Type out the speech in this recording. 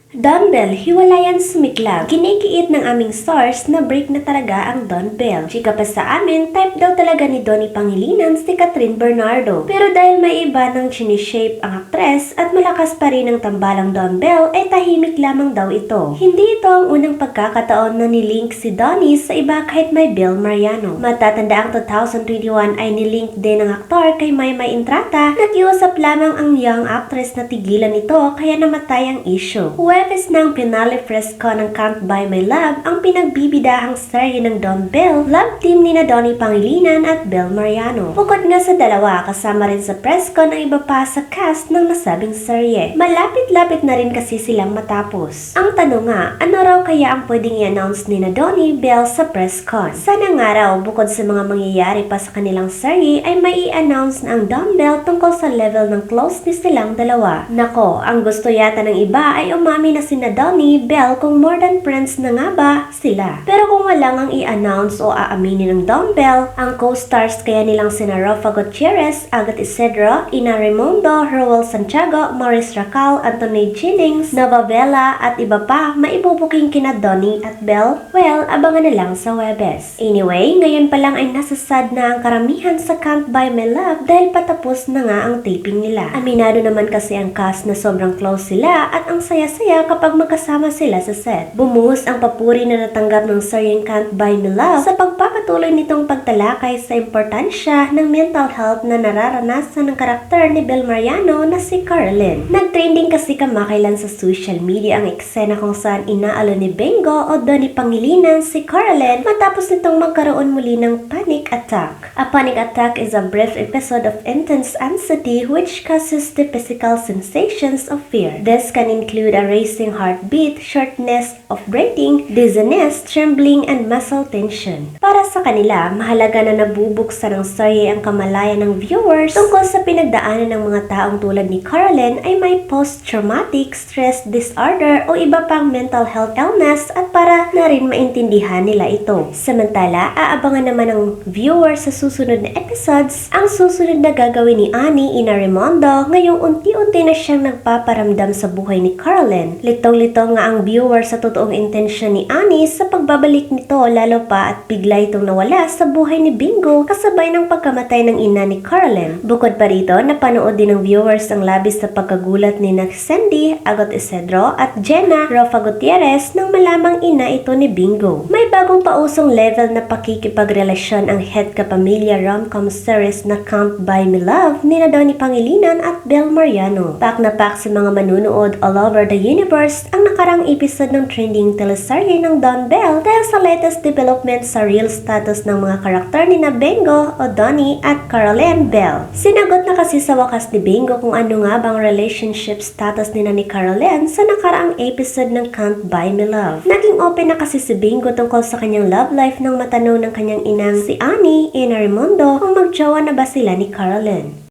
Don Bell, hiwalayan sumiklab. Kinikiit ng aming source na break na talaga ang Don Bell. Chika pa sa amin, type daw talaga ni Donnie Pangilinan si Catherine Bernardo. Pero dahil may iba ng chinishape ang aktres at malakas pa rin ang tambalang Don Bell, ay tahimik lamang daw ito. Hindi ito ang unang pagkakataon na nilink si Donnie sa iba kahit may Bel Mariano. Matatanda ang 2021 ay nilink din ng aktor kay Maymay Intrata. Nakiusap lamang ang young actress na tigilan ito kaya namatay ang issue. Huwebes ng finale fresco ng Can't Buy My Love ang pinagbibidahang serye ng Don Bell, love team ni na Donnie Pangilinan at Bel Mariano. Bukod nga sa dalawa, kasama rin sa fresco ng iba pa sa cast ng nasabing serye. Malapit-lapit na rin kasi silang matapos. Ang tanong nga, ano raw kaya ang pwedeng i-announce ni na Donnie Bell sa presscon? Sana nga raw, bukod sa mga mangyayari pa sa kanilang serye, ay may i-announce na ang Don Bell tungkol sa level ng closeness nilang dalawa. Nako, ang gusto yata ng iba ay umami na sina Donnie Bell kung more than friends na nga ba sila. Pero kung walang ang i-announce o aaminin ng Don Bell, ang co-stars kaya nilang sina Rafa Gutierrez, Agat Isidro, Ina Raimondo, Roel Santiago, Maurice Racal, Anthony Jennings, Nova Bella at iba pa maibubuking kina Donnie at Bell? Well, abangan na lang sa Webes. Anyway, ngayon pa lang ay nasasad na ang karamihan sa Can't Buy My Love dahil patapos na nga ang taping nila. Aminado naman kasi ang cast na sobrang close sila at ang saya-saya kapag magkasama sila sa set. Bumuhos ang papuri na natanggap ng seryeng Can't Buy Me Love sa pagpapatuloy nitong pagtalakay sa importansya ng mental health na nararanasan ng karakter ni Bel Mariano na si Caroline. Nag-trending kasi kamakailan sa social media ang eksena kung saan inaalo ni Bengo o Donnie Pangilinan si Caroline matapos nitong magkaroon muli ng panic attack. A panic attack is a brief episode of intense anxiety which causes the physical sensations of fear. This can include a racing heartbeat, shortness of breathing, dizziness, trembling, and muscle tension. Para sa kanila, mahalaga na nabubuksan ng serye ang kamalayan ng viewers tungkol sa pinagdaanan ng mga taong tulad ni Caroline ay may post-traumatic stress disorder o iba pang mental health illness at para na rin maintindihan nila ito. Samantala, aabangan naman ng viewers sa susunod na episodes ang susunod na gagawin ni Annie Ina Raimondo ngayong unti-unti na siyang nagpaparamdam sa buhay ni Caroline. Litong-lito nga ang viewer sa totoong intensyon ni Annie sa pagbabalik nito lalo pa at bigla itong nawala sa buhay ni Bingo kasabay ng pagkamatay ng ina ni Caroline. Bukod pa rito, napanood din ng viewers ang labis sa pagkagulat ni Sandy, Agot Isidro at Jenna Rafa Gutierrez nang malamang ina ito ni Bingo. May bagong pausong level na pakikipagrelasyon ang head kapamilya rom-com series na Can't Buy Me Love ni na Donnie Pangilinan at Bel Mariano. Pak na pak sa mga manunood all over the universe ang nakarang episode ng trending teleserye ng Don Bell dahil sa latest development sa real status ng mga karakter ni na Bengo o Donnie at Caroline Bell. Sinagot na kasi sa wakas ni Bengo kung ano nga bang relationship status ni Caroline sa nakaraang episode ng Can't Buy Me Love. Naging open na kasi si Bengo tungkol sa kanyang love life nang matanong ng kanyang inang si Annie Ina Raimondo kung magjowa na ba sila ni Caroline.